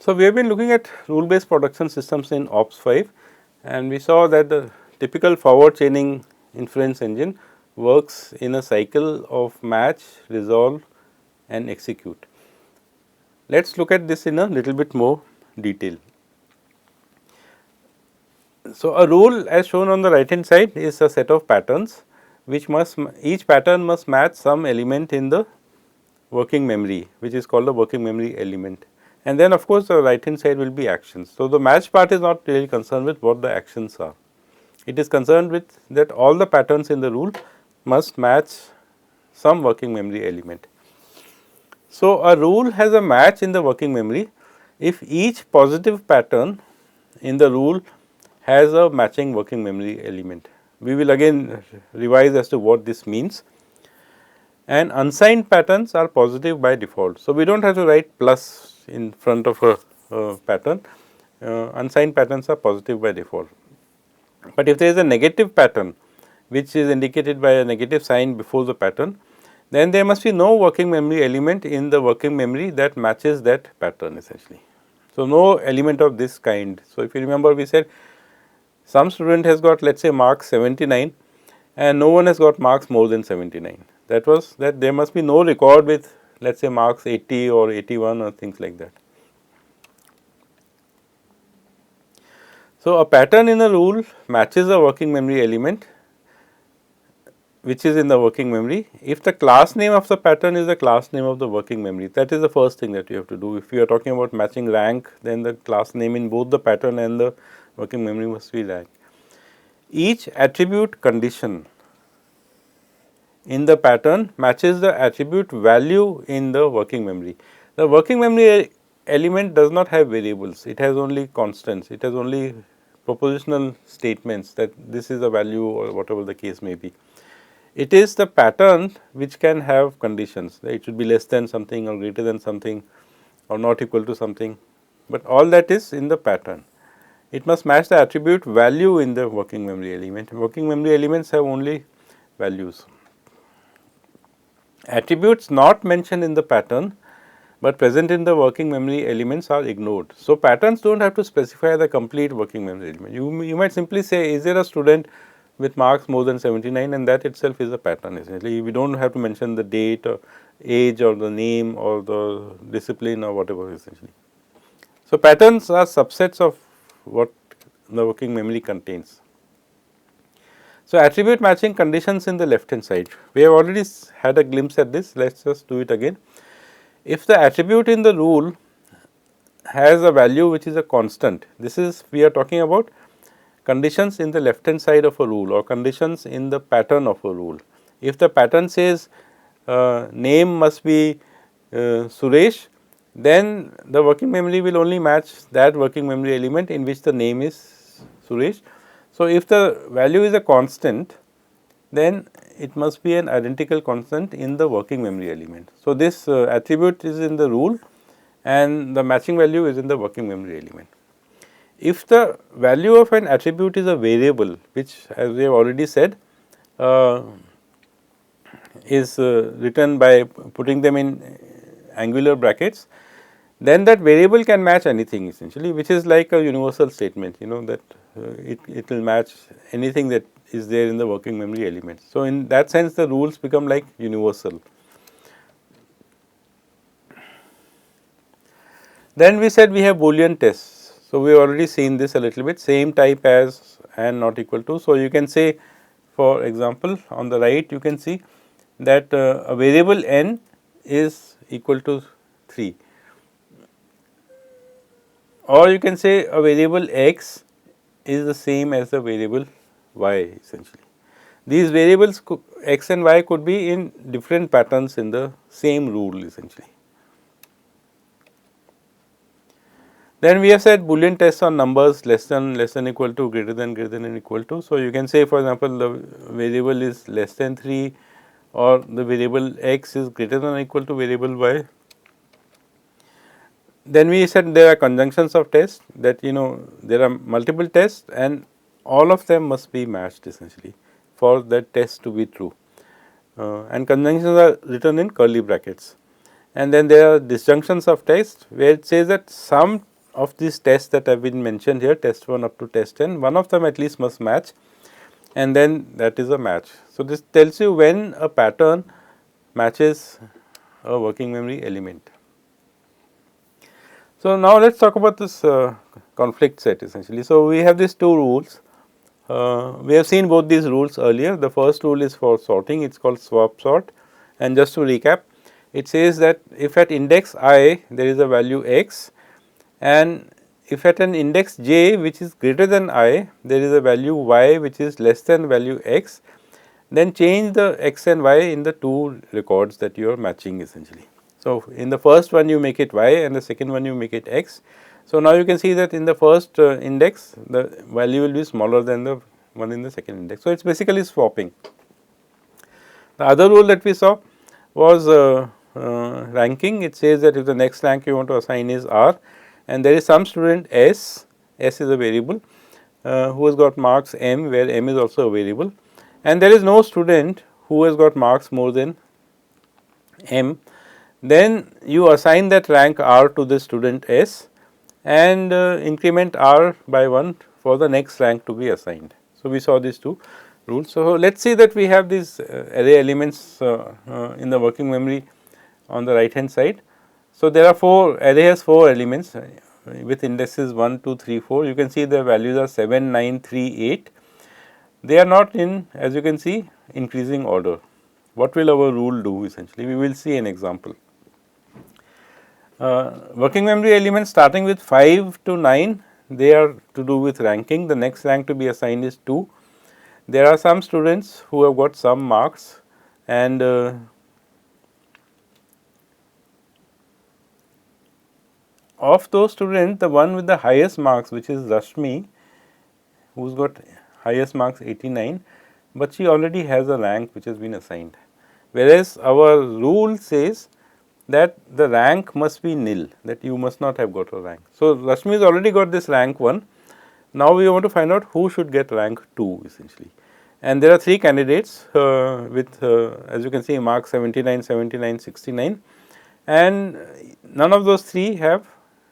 So, we have been looking at rule based production systems in OPS 5, and we saw that the typical forward chaining inference engine works in a cycle of match, resolve and execute. Let us look at this in a little bit more detail. So, a rule as shown on the right hand side is a set of patterns which must, each pattern must match some element in the working memory, which is called the working memory element, and then of course, the right hand side will be actions. So, the match part is not really concerned with what the actions are, it is concerned with that all the patterns in the rule must match some working memory element. So, a rule has a match in the working memory if each positive pattern in the rule has a matching working memory element. We will again revise as to what this means. And unsigned patterns are positive by default. So, we do not have to write plus in front of a pattern, unsigned patterns are positive by default. But if there is a negative pattern which is indicated by a negative sign before the pattern, then there must be no working memory element in the working memory that matches that pattern essentially. So, no element of this kind. So, if you remember, we said some student has got, let us say, marks 79 and no one has got marks more than 79. That was that there must be no record with, let us say, marks 80 or 81 or things like that. So, a pattern in a rule matches a working memory element which is in the working memory if the class name of the pattern is the class name of the working memory. That is the first thing that you have to do. If you are talking about matching rank, then the class name in both the pattern and the working memory must be rank. Each attribute condition in the pattern matches the attribute value in the working memory. The working memory element does not have variables, it has only constants, it has only propositional statements that this is a value or whatever the case may be. It is the pattern which can have conditions, it should be less than something or greater than something or not equal to something, but all that is in the pattern. It must match the attribute value in the working memory element. Working memory elements have only values. Attributes not mentioned in the pattern, but present in the working memory elements are ignored. So, patterns do not have to specify the complete working memory element. You might simply say, is there a student with marks more than 79, and that itself is a pattern essentially. We do not have to mention the date or age or the name or the discipline or whatever essentially. So, patterns are subsets of what the working memory contains. So, attribute matching conditions in the left hand side, we have already had a glimpse at this, let us just do it again. If the attribute in the rule has a value which is a constant, this is we are talking about conditions in the left hand side of a rule or conditions in the pattern of a rule. If the pattern says name must be Suresh, then the working memory will only match that working memory element in which the name is Suresh. So, if the value is a constant, then it must be an identical constant in the working memory element. So, this attribute is in the rule and the matching value is in the working memory element. If the value of an attribute is a variable, which as we have already said is written by putting them in angular brackets, then that variable can match anything essentially, which is like a universal statement, that it will match anything that is there in the working memory element. So, in that sense the rules become like universal. Then we said we have Boolean tests. So, we have already seen this a little bit, same type as and not equal to. So, you can say, for example, on the right you can see that a variable n is equal to 3, or you can say a variable x is the same as the variable y essentially. These variables x and y could be in different patterns in the same rule essentially. Then we have said Boolean tests on numbers less than equal to, greater than equal to. So, you can say, for example, the variable is less than 3 or the variable x is greater than or equal to variable y. Then we said there are conjunctions of tests, that there are multiple tests and all of them must be matched essentially for that test to be true, and conjunctions are written in curly brackets. And then there are disjunctions of tests where it says that some of these tests that have been mentioned here, test 1 up to test 10, one of them at least must match, and then that is a match. So, this tells you when a pattern matches a working memory element. So, now let us talk about this conflict set essentially. So, we have these two rules. We have seen both these rules earlier. The first rule is for sorting, it is called swap sort, and just to recap, it says that if at index I there is a value x, and if at an index j which is greater than I there is a value y which is less than value x, then change the x and y in the two records that you are matching essentially. So, in the first one you make it y and the second one you make it x. So, now you can see that in the first index the value will be smaller than the one in the second index. So, it is basically swapping. The other rule that we saw was ranking. It says that if the next rank you want to assign is R, and there is some student S is a variable who has got marks M, where M is also a variable, and there is no student who has got marks more than M, then you assign that rank R to the student S and increment R by 1 for the next rank to be assigned. So, we saw these two rules. So, let us see that we have these array elements in the working memory on the right hand side. So, there are array has 4 elements with indices 1, 2, 3, 4. You can see the values are 7, 9, 3, 8. They are not in, as you can see, increasing order. What will our rule do essentially? We will see an example. Working memory elements starting with 5 to 9, they are to do with ranking. The next rank to be assigned is 2. There are some students who have got some marks, and of those students, the one with the highest marks, which is Rashmi, who has got highest marks 89, but she already has a rank which has been assigned. Whereas, our rule says that the rank must be nil, that you must not have got a rank. So, Rashmi has already got this rank 1. Now, we want to find out who should get rank 2 essentially. And there are 3 candidates with as you can see marks 79, 79, 69, and none of those 3 have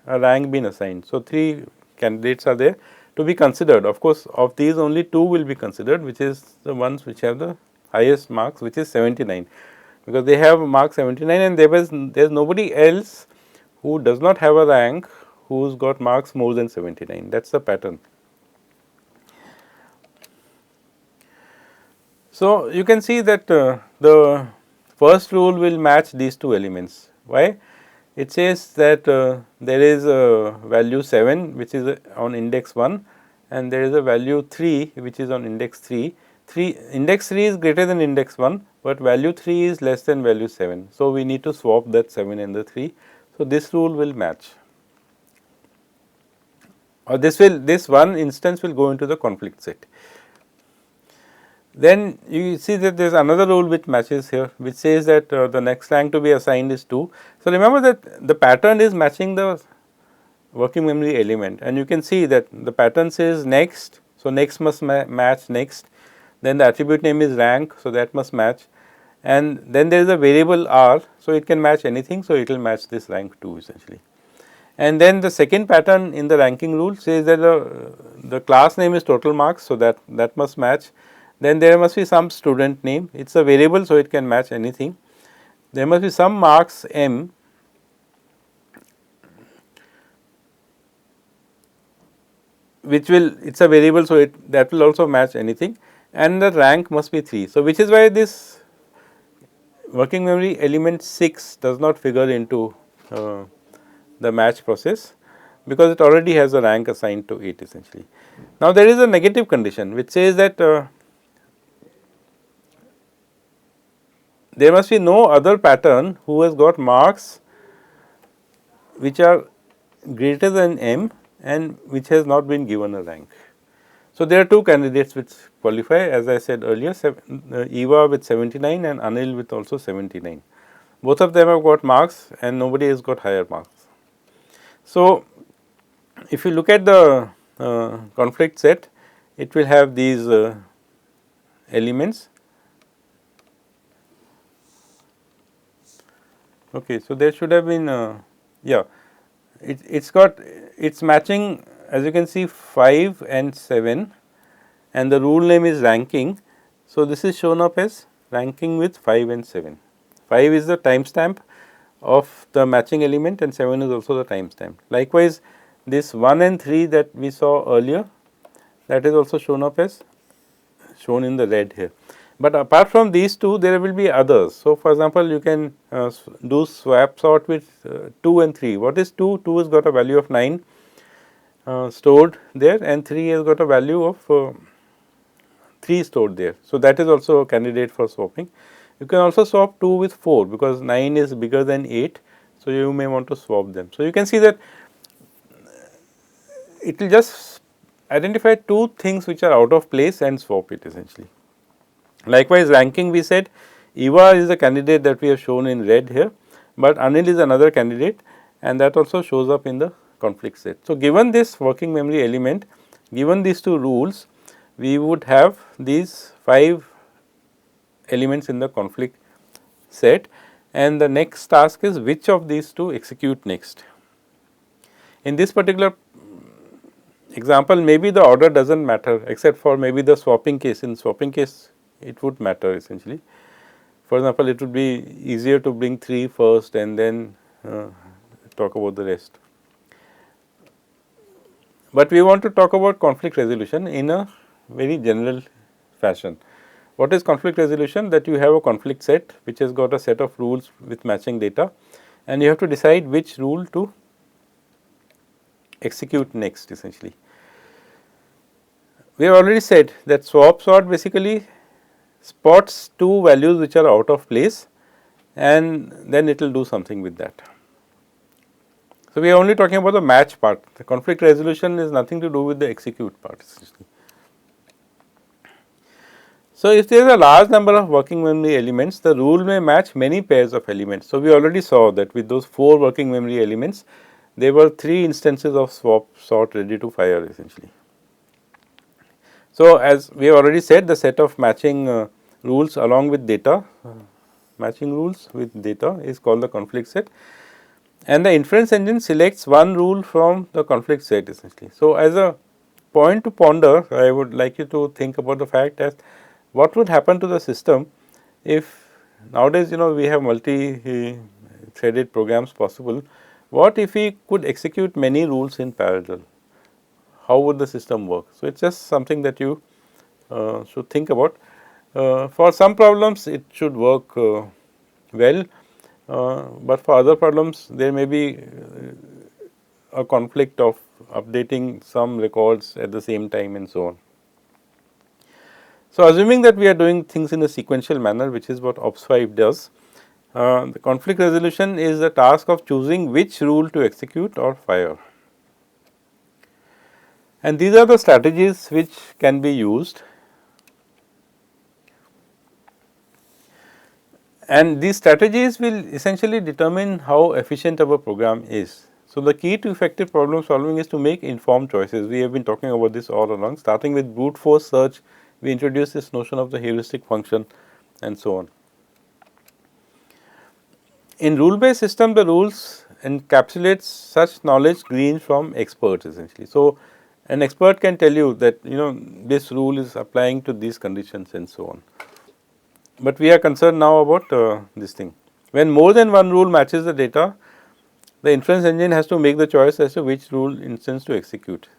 a rank been assigned. So, 3 candidates are there to be considered. Of course, of these only 2 will be considered, which is the ones which have the highest marks, which is 79, because they have mark 79 and there is nobody else who does not have a rank who has got marks more than 79. That is the pattern. So, you can see that the first rule will match these two elements. Why? It says that there is a value 7 which is on index 1, and there is a value 3 which is on index 3. Index 3 is greater than index 1, but value 3 is less than value 7. So, we need to swap that 7 and the 3. So, this rule will match, or this one instance will go into the conflict set. Then you see that there is another rule which matches here, which says that the next rank to be assigned is 2. So, remember that the pattern is matching the working memory element, and you can see that the pattern says next. So, next must match next, then the attribute name is rank. So, that must match, and then there is a variable R. So, it can match anything. So, it will match this rank 2 essentially. And then the second pattern in the ranking rule says that the class name is total marks. So, that must match. Then there must be some student name, it is a variable, so it can match anything. There must be some marks M, which will, it is a variable, so that will also match anything, and the rank must be 3. So, which is why this working memory element 6 does not figure into the match process, because it already has a rank assigned to it essentially. Now, there is a negative condition which says that there must be no other pattern who has got marks which are greater than M and which has not been given a rank. So, there are 2 candidates which qualify, as I said earlier, Eva with 79 and Anil with also 79. Both of them have got marks and nobody has got higher marks. So, if you look at the conflict set, it will have these elements. Okay, so there should have been, yeah, it is matching, as you can see, 5 and 7, and the rule name is ranking. So, this is shown up as ranking with 5 and 7. 5 is the timestamp of the matching element and 7 is also the timestamp. Likewise, this 1 and 3 that we saw earlier, that is also shown up as shown in the red here. But apart from these two, there will be others. So, for example, you can do swap sort with 2 and 3. What is 2? 2 has got a value of 9 stored there, and 3 has got a value of 3 stored there. So, that is also a candidate for swapping. You can also swap 2 with 4 because 9 is bigger than 8. So, you may want to swap them. So, you can see that it will just identify 2 things which are out of place and swap it essentially. Likewise, ranking, we said Eva is a candidate that we have shown in red here, but Anil is another candidate, and that also shows up in the conflict set. So, given this working memory element, given these 2 rules, we would have these 5 elements in the conflict set, and the next task is which of these to execute next. In this particular example, maybe the order does not matter except for maybe the swapping case. In swapping case, it would matter essentially. For example, it would be easier to bring 3 first and then talk about the rest. But we want to talk about conflict resolution in a very general fashion. What is conflict resolution? That you have a conflict set which has got a set of rules with matching data, and you have to decide which rule to execute next essentially. We have already said that swap sort basically spots 2 values which are out of place, and then it will do something with that. So, we are only talking about the match part. The conflict resolution is nothing to do with the execute part essentially. So, if there is a large number of working memory elements, the rule may match many pairs of elements. So, we already saw that with those 4 working memory elements, there were 3 instances of swap sort ready to fire essentially. So, as we have already said, the set of matching rules along with data, matching rules with data is called the conflict set, and the inference engine selects one rule from the conflict set essentially. So, as a point to ponder, I would like you to think about the fact that what would happen to the system if nowadays we have multi-threaded programs possible. What if we could execute many rules in parallel? How would the system work? So, it is just something that you should think about. For some problems it should work well, but for other problems there may be a conflict of updating some records at the same time and so on. So, assuming that we are doing things in a sequential manner, which is what OPS5 does, the conflict resolution is the task of choosing which rule to execute or fire. And these are the strategies which can be used, and these strategies will essentially determine how efficient our program is. So, the key to effective problem solving is to make informed choices. We have been talking about this all along, starting with brute force search. We introduced this notion of the heuristic function and so on. In rule based system, the rules encapsulates such knowledge gleaned from experts essentially. So, an expert can tell you that this rule is applying to these conditions and so on. But we are concerned now about this thing. When more than one rule matches the data, the inference engine has to make the choice as to which rule instance to execute.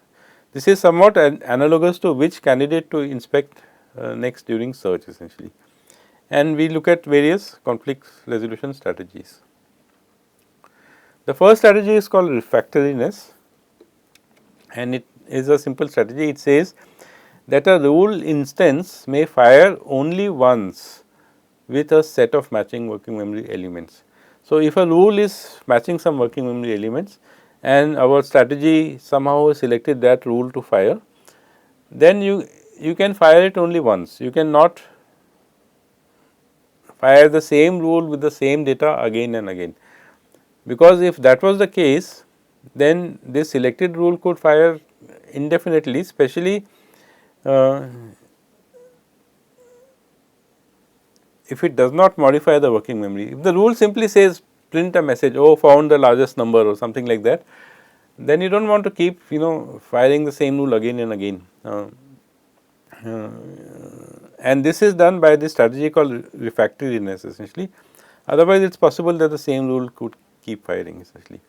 This is somewhat analogous to which candidate to inspect next during search essentially. And we look at various conflict resolution strategies. The first strategy is called refractoriness, and it is a simple strategy. It says that a rule instance may fire only once with a set of matching working memory elements. So, if a rule is matching some working memory elements and our strategy somehow selected that rule to fire, then you can fire it only once. You cannot fire the same rule with the same data again and again, because if that was the case, then this selected rule could fire indefinitely, especially if it does not modify the working memory. If the rule simply says print a message, oh, found the largest number or something like that, then you do not want to keep firing the same rule again and again. And this is done by this strategy called refractoriness essentially. Otherwise, it is possible that the same rule could keep firing essentially.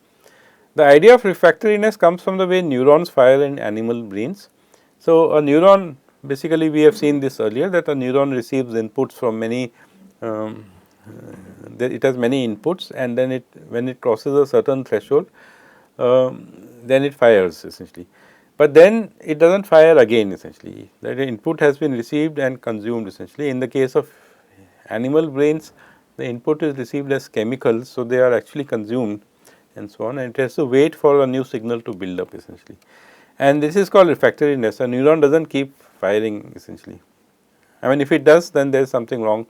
The idea of refractoriness comes from the way neurons fire in animal brains. So, a neuron, basically we have seen this earlier, that a neuron receives inputs from many, it has many inputs, and then when it crosses a certain threshold, then it fires essentially. But then it does not fire again essentially, that input has been received and consumed essentially. In the case of animal brains, the input is received as chemicals, so they are actually consumed and so on, and it has to wait for a new signal to build up essentially. And this is called refractoriness. A neuron does not keep firing essentially. I mean, if it does, then there is something wrong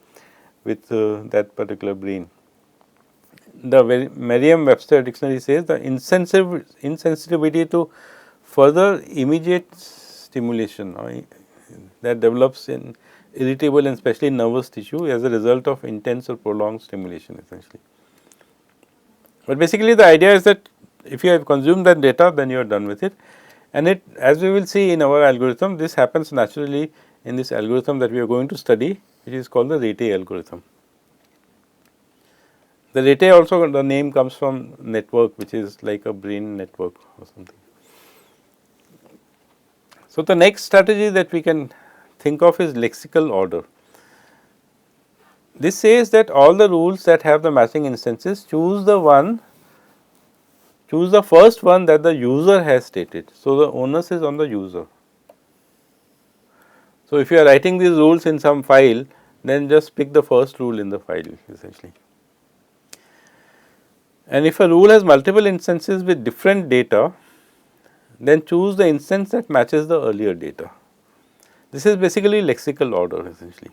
with that particular brain. The Merriam-Webster dictionary says the insensitivity to further immediate stimulation that develops in irritable and especially nervous tissue as a result of intense or prolonged stimulation essentially. But basically the idea is that if you have consumed that data, then you are done with it, and it, as we will see in our algorithm, this happens naturally in this algorithm that we are going to study, which is called the rate algorithm. The rate also, the name comes from network, which is like a brain network or something. So, the next strategy that we can think of is lexical order. This says that all the rules that have the matching instances choose the first one that the user has stated. So, the onus is on the user. So, if you are writing these rules in some file, then just pick the first rule in the file essentially. And if a rule has multiple instances with different data, then choose the instance that matches the earlier data. This is basically lexical order essentially.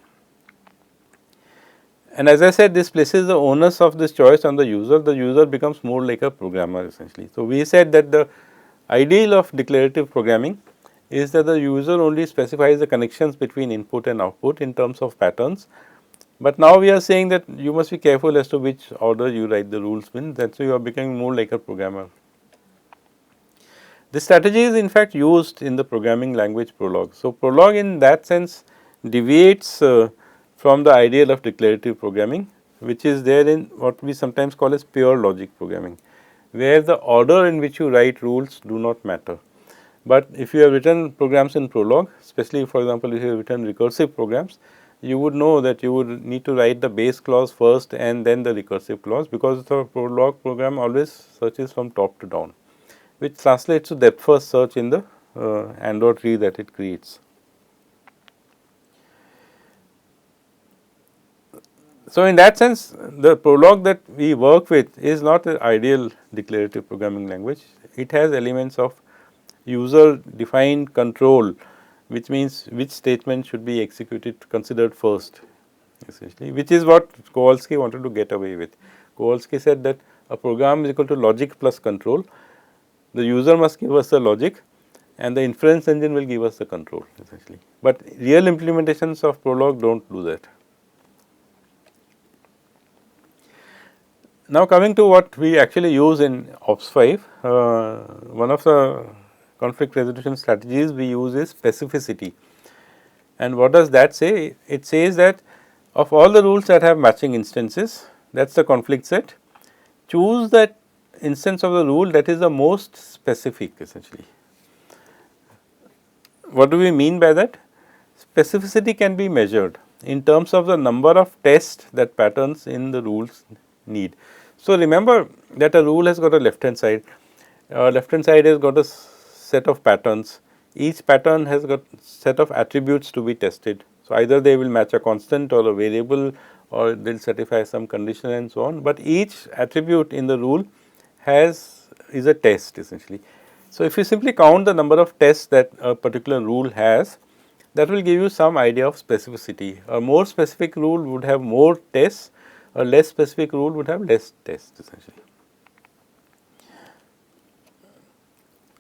And as I said, this places the onus of this choice on the user becomes more like a programmer essentially. So, we said that the ideal of declarative programming is that the user only specifies the connections between input and output in terms of patterns. But now we are saying that you must be careful as to which order you write the rules in, that so you are becoming more like a programmer. This strategy is in fact used in the programming language Prolog. So, Prolog in that sense deviates from the ideal of declarative programming, which is there in what we sometimes call as pure logic programming, where the order in which you write rules do not matter. But if you have written programs in Prolog, especially for example, if you have written recursive programs, you would know that you would need to write the base clause first and then the recursive clause, because the Prolog program always searches from top to down, which translates to depth first search in the AND tree that it creates. So, in that sense, the Prolog that we work with is not an ideal declarative programming language. It has elements of user defined control, which means which statement should be considered first essentially, which is what Kowalski wanted to get away with. Kowalski said that a program is equal to logic plus control. The user must give us the logic and the inference engine will give us the control essentially. But real implementations of Prolog do not do that. Now, coming to what we actually use in Ops 5, one of the conflict resolution strategies we use is specificity. And what does that say? It says that of all the rules that have matching instances, that is the conflict set, choose that instance of the rule that is the most specific essentially. What do we mean by that? Specificity can be measured in terms of the number of tests that patterns in the rules need. So, remember that a rule has got a left hand side has got a set of patterns, each pattern has got set of attributes to be tested. So, either they will match a constant or a variable, or they will satisfy some condition and so on, but each attribute in the rule is a test essentially. So, if you simply count the number of tests that a particular rule has, that will give you some idea of specificity. A more specific rule would have more tests, a less specific rule would have less tests essentially.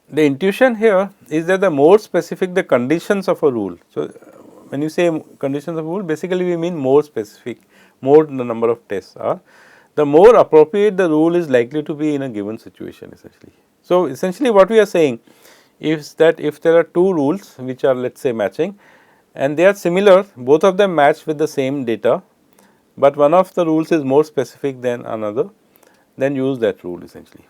The intuition here is that the more specific the conditions of a rule. So, when you say conditions of a rule, basically we mean more specific, more the number of tests are, the more appropriate the rule is likely to be in a given situation essentially. So, essentially what we are saying is that if there are two rules which are, let us say, matching and they are similar, both of them match with the same data, but one of the rules is more specific than another, then use that rule essentially.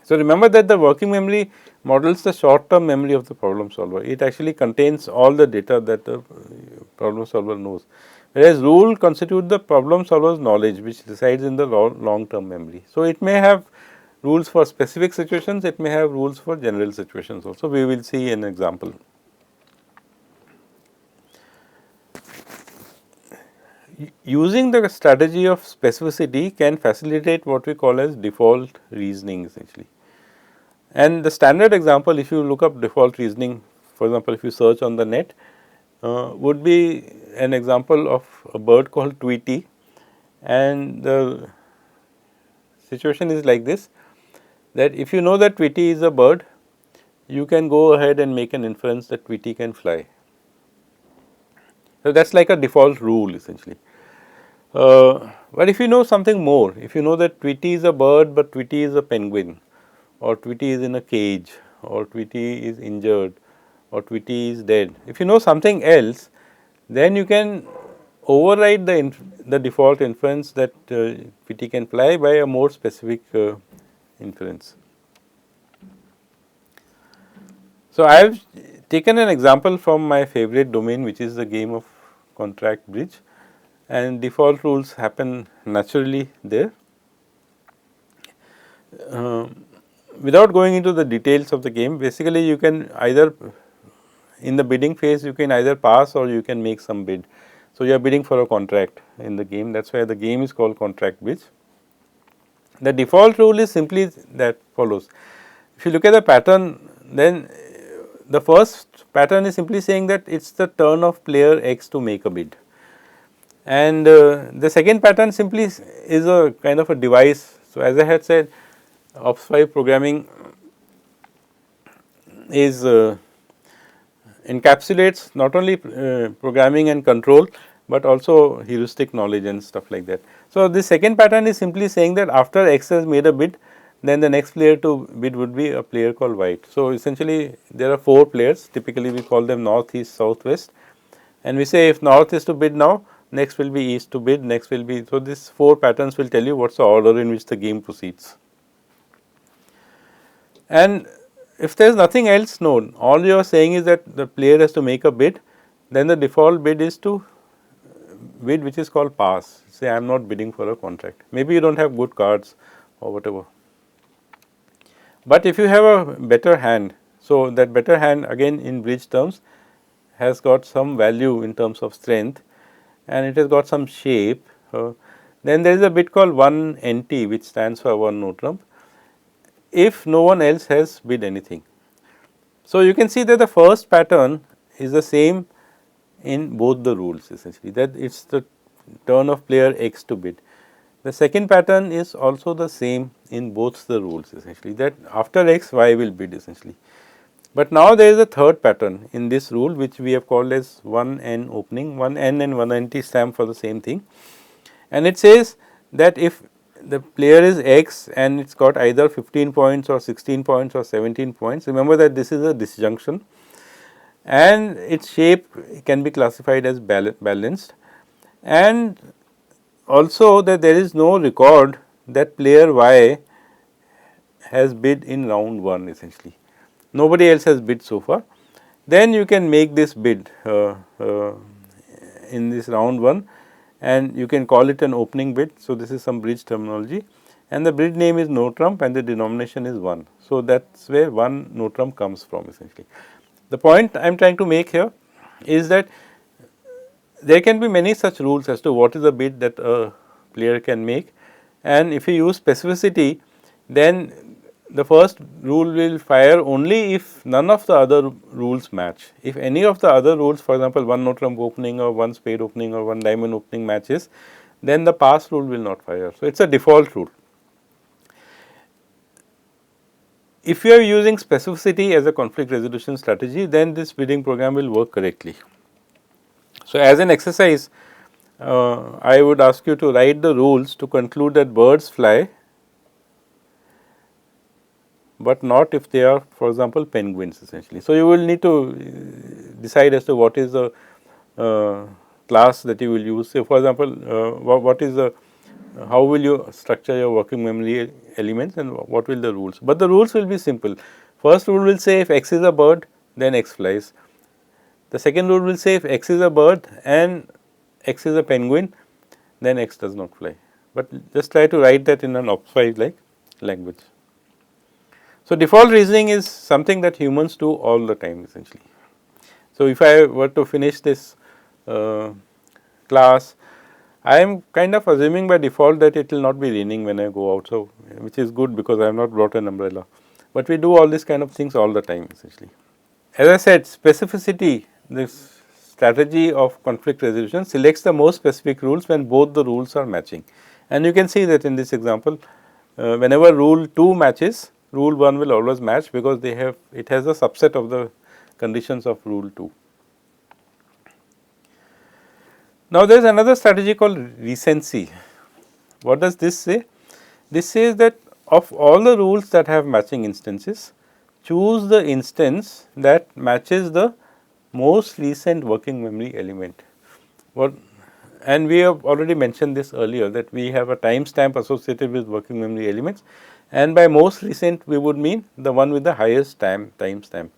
So, remember that the working memory models the short term memory of the problem solver. It actually contains all the data that the problem solver knows, whereas rule constitute the problem solver's knowledge which resides in the long term memory. So, it may have rules for specific situations, it may have rules for general situations also. We will see an example. Using the strategy of specificity can facilitate what we call as default reasoning essentially. And the standard example, if you look up default reasoning, for example, if you search on the net, would be an example of a bird called Tweety, and the situation is like this, that if you know that Tweety is a bird, you can go ahead and make an inference that Tweety can fly. So, that is like a default rule essentially. But if you know something more, if you know that Tweety is a bird, but Tweety is a penguin, or Tweety is in a cage, or Tweety is injured, or Tweety is dead. If you know something else, then you can override the default inference that Tweety can fly by a more specific inference. So, I have taken an example from my favorite domain, which is the game of contract bridge, and default rules happen naturally there. Without going into the details of the game, basically you can either, in the bidding phase, you can either pass or you can make some bid. So, you are bidding for a contract in the game, that is why the game is called contract bridge. The default rule is simply that follows. If you look at the pattern, then the first pattern is simply saying that it is the turn of player X to make a bid. And the second pattern simply is a kind of a device. So, as I had said, OPS5 programming is encapsulates not only programming and control, but also heuristic knowledge and stuff like that. So, the second pattern is simply saying that after X has made a bid, then the next player to bid would be a player called white. So, essentially there are 4 players, typically we call them north, east, south, west, and we say if north is to bid now, next will be east to bid, next will be. So, these 4 patterns will tell you what is the order in which the game proceeds. And if there is nothing else known, all you are saying is that the player has to make a bid, then the default bid is to bid which is called pass. Say I am not bidding for a contract, maybe you do not have good cards or whatever. But if you have a better hand, so that better hand again in bridge terms has got some value in terms of strength and it has got some shape, then there is a bit called 1 NT which stands for 1 no trump if no one else has bid anything. So, you can see that the first pattern is the same in both the rules essentially, that it is the turn of player X to bid. The second pattern is also the same in both the rules essentially, that after X Y will bid essentially. But now there is a third pattern in this rule which we have called as 1N opening. 1N and 1NT stand for the same thing, and it says that if the player is X and it has got either 15 points or 16 points or 17 points, remember that this is a disjunction and its shape can be classified as balanced, and also that there is no record that player Y has bid in round 1 essentially, nobody else has bid so far, then you can make this bid in this round 1 and you can call it an opening bid. So, this is some bridge terminology and the bid name is no trump and the denomination is 1. So, that is where 1 no trump comes from essentially. The point I am trying to make here is that there can be many such rules as to what is the bid that a player can make, and if you use specificity, then the first rule will fire only if none of the other rules match. If any of the other rules, for example, 1 no trump opening or 1 spade opening or 1 diamond opening matches, then the pass rule will not fire. So, it is a default rule. If you are using specificity as a conflict resolution strategy, then this bidding program will work correctly. So, as an exercise, I would ask you to write the rules to conclude that birds fly but not if they are, for example, penguins essentially. So, you will need to decide as to what is the class that you will use. Say for example, what is the how will you structure your working memory elements and what will the rules, but the rules will be simple. First rule will say if x is a bird, then x flies. The second rule will say if x is a bird and x is a penguin, then x does not fly, but just try to write that in an OPS5 like language. So, default reasoning is something that humans do all the time essentially. So, if I were to finish this class, I am kind of assuming by default that it will not be raining when I go out. So, which is good because I have not brought an umbrella, but we do all these kind of things all the time essentially. As I said, specificity, this strategy of conflict resolution selects the most specific rules when both the rules are matching, and you can see that in this example, whenever rule 2 matches, rule 1 will always match because they have, it has a subset of the conditions of rule 2. Now, there is another strategy called recency. What does this say? This says that of all the rules that have matching instances, choose the instance that matches the most recent working memory element. What, and we have already mentioned this earlier, that we have a timestamp associated with working memory elements, and by most recent we would mean the one with the highest timestamp.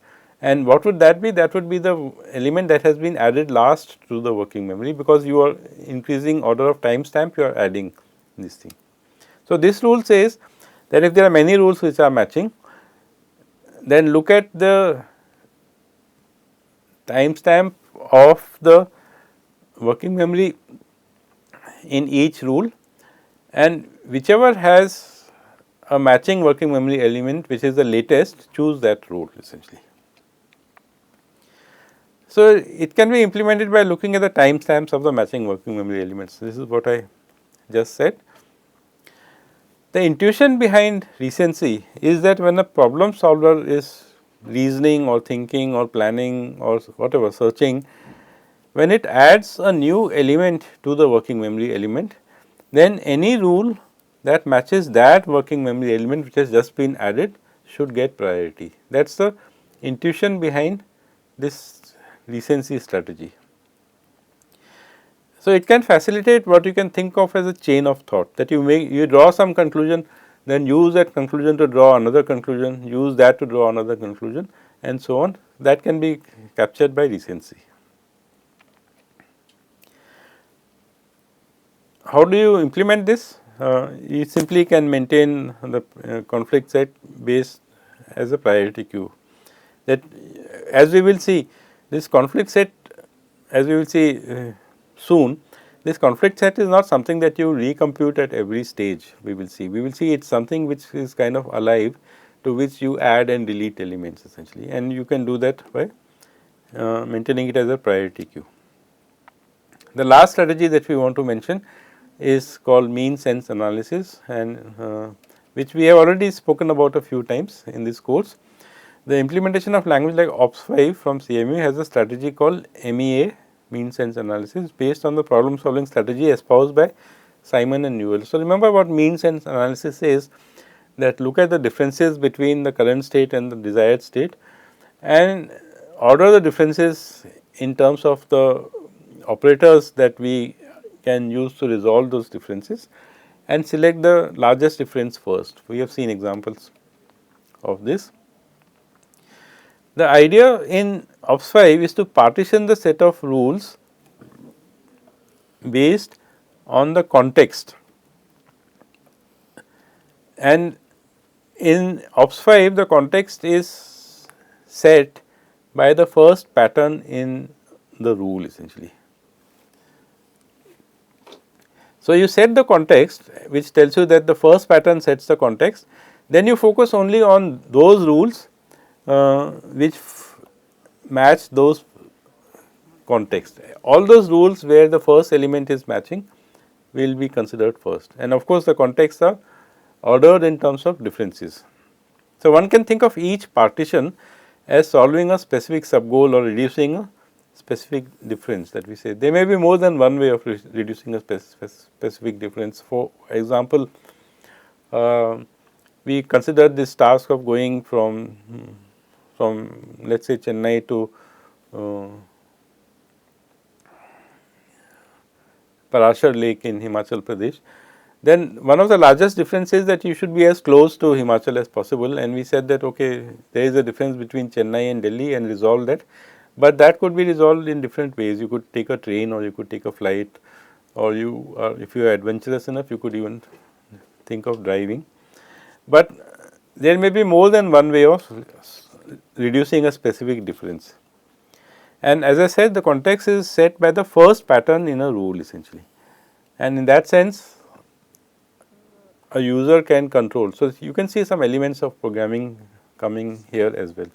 And what would that be? That would be the element that has been added last to the working memory, because you are increasing order of timestamp, you are adding this thing. So, this rule says that if there are many rules which are matching, then look at the timestamp of the working memory in each rule, and whichever has a matching working memory element which is the latest, choose that rule essentially. So, it can be implemented by looking at the timestamps of the matching working memory elements. This is what I just said. The intuition behind recency is that when a problem solver is reasoning or thinking or planning or whatever, searching, when it adds a new element to the working memory element, then any rule that matches that working memory element which has just been added should get priority. That is the intuition behind this recency strategy. So, it can facilitate what you can think of as a chain of thought, that you draw some conclusion, then use that conclusion to draw another conclusion, use that to draw another conclusion, and so on. That can be captured by recency. How do you implement this? You simply can maintain the conflict set based as a priority queue. That, as we will see, this conflict set, as we will see soon, this conflict set is not something that you recompute at every stage. We will see it is something which is kind of alive, to which you add and delete elements essentially, and you can do that by maintaining it as a priority queue. The last strategy that we want to mention is called mean sense analysis, and which we have already spoken about a few times in this course. The implementation of language like OPS5 from CMU has a strategy called MEA, mean sense analysis, based on the problem solving strategy espoused by Simon and Newell. So, remember what mean sense analysis is, that look at the differences between the current state and the desired state and order the differences in terms of the operators that we can use to resolve those differences, and select the largest difference first. We have seen examples of this. The idea in OPS5 is to partition the set of rules based on the context, and in OPS5 the context is set by the first pattern in the rule essentially. So, you set the context, which tells you that the first pattern sets the context, then you focus only on those rules which match those context. All those rules where the first element is matching will be considered first, and of course, the contexts are ordered in terms of differences. So, one can think of each partition as solving a specific sub goal or reducing a specific difference that we say. There may be more than one way of reducing a specific difference. For example, we consider this task of going from let us say Chennai to Parashar Lake in Himachal Pradesh, then one of the largest differences is that you should be as close to Himachal as possible, and we said that okay, there is a difference between Chennai and Delhi and resolve that, but that could be resolved in different ways. You could take a train or you could take a flight, or you if you are adventurous enough you could even think of driving. But there may be more than one way of reducing a specific difference. And as I said, the context is set by the first pattern in a rule essentially, and in that sense a user can control. So, you can see some elements of programming coming here as well.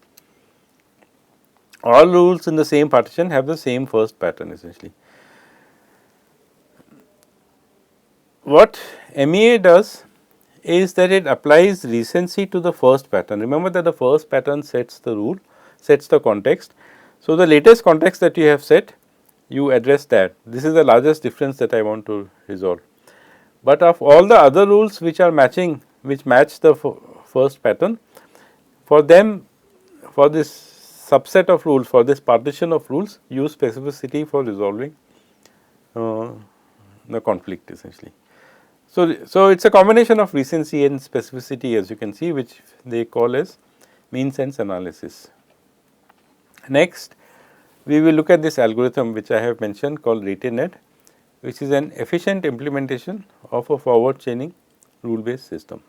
All rules in the same partition have the same first pattern essentially. What MEA does is that it applies recency to the first pattern. Remember that the first pattern sets the rule, sets the context. So, the latest context that you have set, you address that. This is the largest difference that I want to resolve. But of all the other rules which are matching, which match the first pattern, for them, for this subset of rules, for this partition of rules, use specificity for resolving the conflict essentially. So, it is a combination of recency and specificity, as you can see, which they call as mean sense analysis. Next, we will look at this algorithm which I have mentioned called RateNet, which is an efficient implementation of a forward chaining rule based system.